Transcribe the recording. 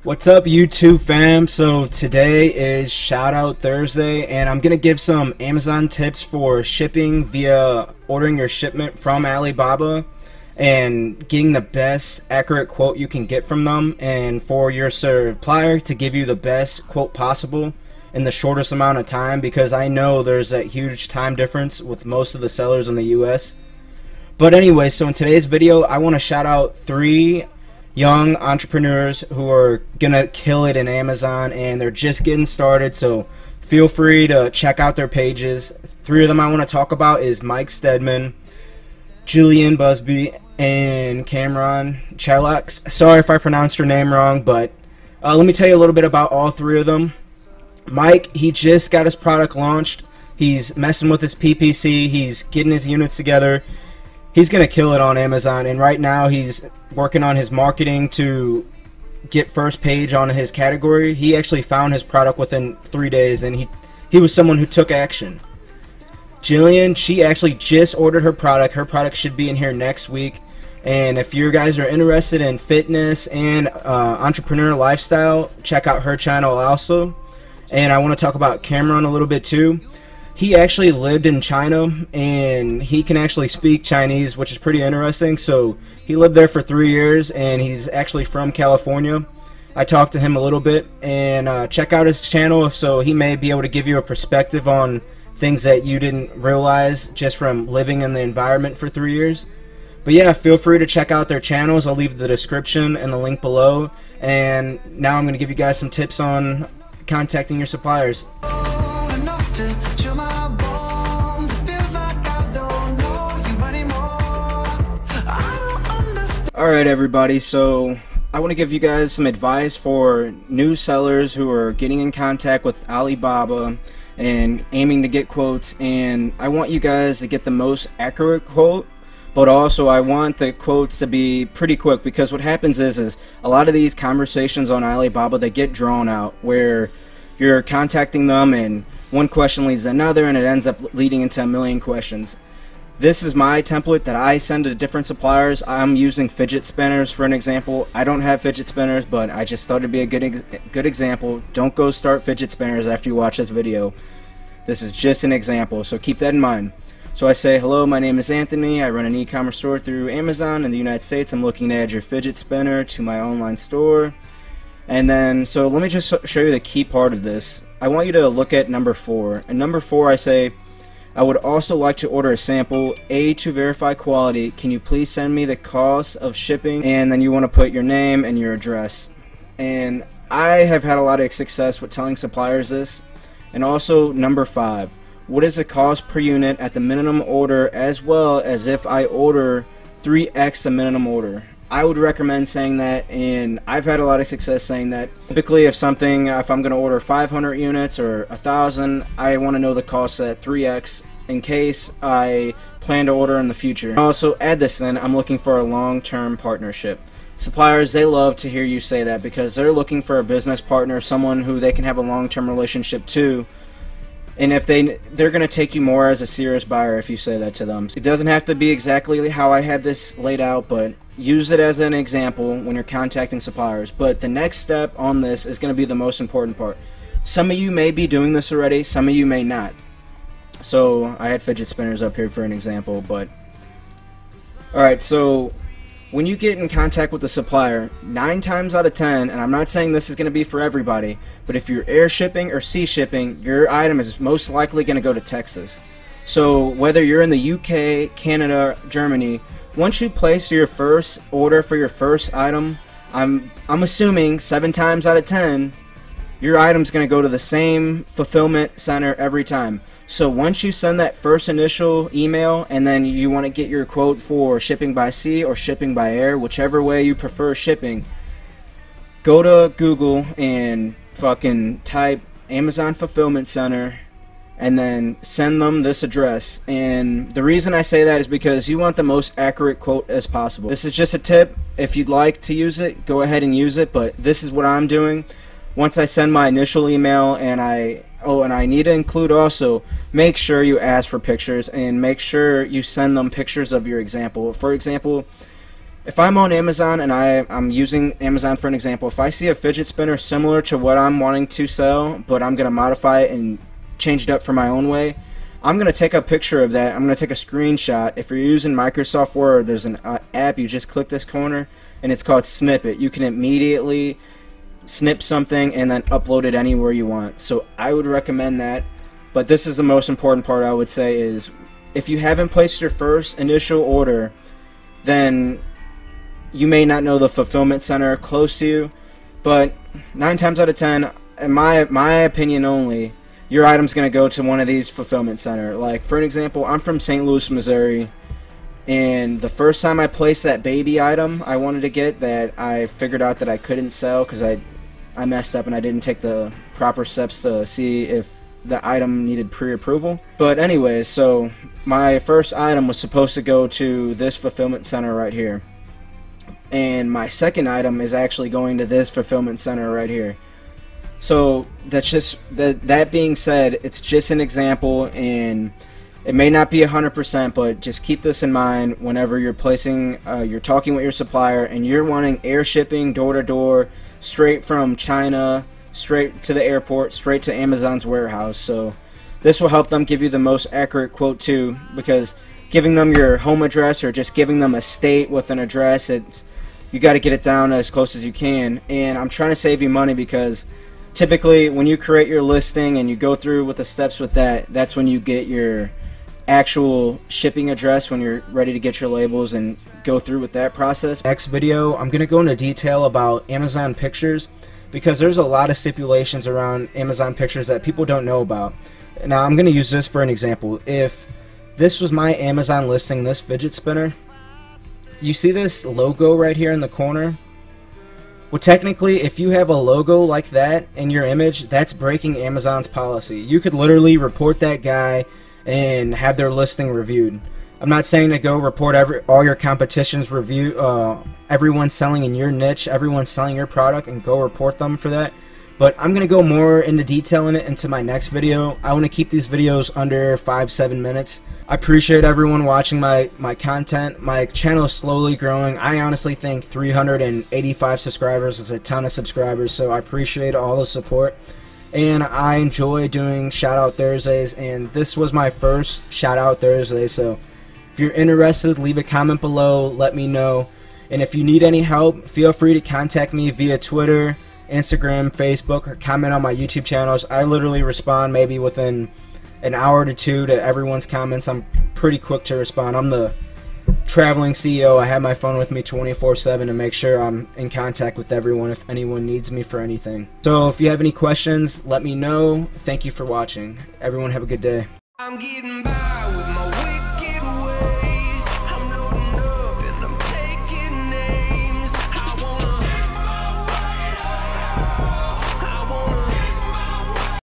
What's up, YouTube fam? So today is Shout Out Thursday, and I'm gonna give some Amazon tips for shipping via ordering your shipment from Alibaba and getting the best accurate quote you can get from them, and for your supplier to give you the best quote possible in the shortest amount of time, because I know there's that huge time difference with most of the sellers in the US. But anyway, so in today's video I want to shout out 3 young entrepreneurs who are gonna kill it in Amazon, and they're just getting started, so feel free to check out their pages. 3 of them I want to talk about is Mike Stedman, Jillian Busby, and Cameron Chalaks. Sorry if I pronounced her name wrong, but let me tell you a little bit about all 3 of them. Mike, he just got his product launched. He's messing with his PPC, he's getting his units together. He's going to kill it on Amazon, and right now he's working on his marketing to get first page on his category. He actually found his product within 3 days, and he was someone who took action. Jillian, she actually just ordered her product. Her product should be in here next week. And if you guys are interested in fitness and entrepreneur lifestyle, check out her channel also. And I want to talk about Cameron a little bit too. He actually lived in China, and he can actually speak Chinese, which is pretty interesting. So he lived there for 3 years, and he's actually from California. I talked to him a little bit, and check out his channel, so he may be able to give you a perspective on things that you didn't realize just from living in the environment for 3 years. But yeah, feel free to check out their channels. I'll leave the description and the link below. And now I'm going to give you guys some tips on contacting your suppliers. Alright everybody, so I want to give you guys some advice for new sellers who are getting in contact with Alibaba and aiming to get quotes, and I want you guys to get the most accurate quote, but also I want the quotes to be pretty quick, because what happens is a lot of these conversations on Alibaba, they get drawn out where you're contacting them and one question leads to another and it ends up leading into a million questions. This is my template that I send to different suppliers. I'm using fidget spinners for an example. I don't have fidget spinners, but I just thought it'd be a good example. Don't go start fidget spinners after you watch this video. This is just an example, so keep that in mind. So I say, hello, my name is Anthony. I run an e-commerce store through Amazon in the United States. I'm looking to add your fidget spinner to my online store. And then, so let me just show you the key part of this. I want you to look at number 4. And number 4, I say, I would also like to order a sample. To verify quality, can you please send me the cost of shipping? And then you want to put your name and your address. And I have had a lot of success with telling suppliers this. And also number 5, what is the cost per unit at the minimum order, as well as if I order 3x the minimum order? I would recommend saying that, and I've had a lot of success saying that. Typically if I'm going to order 500 units or 1,000, I want to know the cost at 3x in case I plan to order in the future. Also add this in, I'm looking for a long-term partnership. Suppliers, they love to hear you say that, because they're looking for a business partner, someone who they can have a long-term relationship to. And if they're going to take you more as a serious buyer if you say that to them. It doesn't have to be exactly how I had this laid out, but use it as an example when you're contacting suppliers. But the next step on this is going to be the most important part. Some of you may be doing this already, some of you may not. So I had fidget spinners up here for an example, but alright, so when you get in contact with the supplier, 9 times out of 10, and I'm not saying this is going to be for everybody, but if you're air shipping or sea shipping, your item is most likely going to go to Texas. So whether you're in the UK, Canada, Germany, once you place your first order for your first item, I'm assuming 7 times out of 10, your item's going to go to the same fulfillment center every time. So once you send that first initial email, and then you want to get your quote for shipping by sea or shipping by air, whichever way you prefer shipping, go to Google and fucking type Amazon Fulfillment Center and then send them this address. And the reason I say that is because you want the most accurate quote as possible. This is just a tip. If you'd like to use it, go ahead and use it, but this is what I'm doing. Once I send my initial email, and I need to include also, make sure you ask for pictures, and make sure you send them pictures of your example. For example, if I'm on Amazon and I'm using Amazon for an example, if I see a fidget spinner similar to what I'm wanting to sell, but I'm going to modify it and change it up for my own way, I'm going to take a picture of that. I'm going to take a screenshot. If you're using Microsoft Word, there's an app, you just click this corner, and it's called Snippet. You can immediately snip something and then upload it anywhere you want. So I would recommend that. But this is the most important part, I would say, is if you haven't placed your first initial order, then you may not know the fulfillment center close to you. But 9 times out of 10, in my opinion only, your item's going to go to one of these fulfillment center. Like, for an example, I'm from St. Louis, Missouri, and the first time I placed that baby item I wanted to get that I figured out that I couldn't sell because I messed up and I didn't take the proper steps to see if the item needed pre-approval. But anyways, so my first item was supposed to go to this fulfillment center right here. And my second item is actually going to this fulfillment center right here. So that's just that being said, it's just an example, and it may not be 100%, but just keep this in mind whenever you're placing, you're talking with your supplier, and you're wanting air shipping, door to door, straight from China, straight to the airport, straight to Amazon's warehouse. So this will help them give you the most accurate quote too, because giving them your home address or just giving them a state with an address, you got to get it down as close as you can. And I'm trying to save you money because typically when you create your listing and you go through with the steps with that, that's when you get your actual shipping address, when you're ready to get your labels and go through with that process. Next video, I'm going to go into detail about Amazon Pictures, because there's a lot of stipulations around Amazon Pictures that people don't know about. Now I'm going to use this for an example. If this was my Amazon listing, this fidget spinner, you see this logo right here in the corner? Well, technically, if you have a logo like that in your image, that's breaking Amazon's policy. You could literally report that guy and have their listing reviewed. I'm not saying to go report all your competition's review, everyone selling in your niche, everyone selling your product, and go report them for that. But I'm going to go more into detail in it into my next video. I want to keep these videos under 5-7 minutes. I appreciate everyone watching my content. My channel is slowly growing. I honestly think 385 subscribers is a ton of subscribers, so I appreciate all the support. And I enjoy doing Shout Out Thursdays, and this was my first Shout Out Thursday, so if you're interested, leave a comment below, let me know. And if you need any help, feel free to contact me via Twitter, Instagram, Facebook, or comment on my YouTube channels. I literally respond maybe within an hour to 2 to everyone's comments. I'm pretty quick to respond. I'm the traveling CEO. I have my phone with me 24/7 to make sure I'm in contact with everyone if anyone needs me for anything. So if you have any questions, let me know. Thank you for watching. Everyone have a good day. I'm getting by.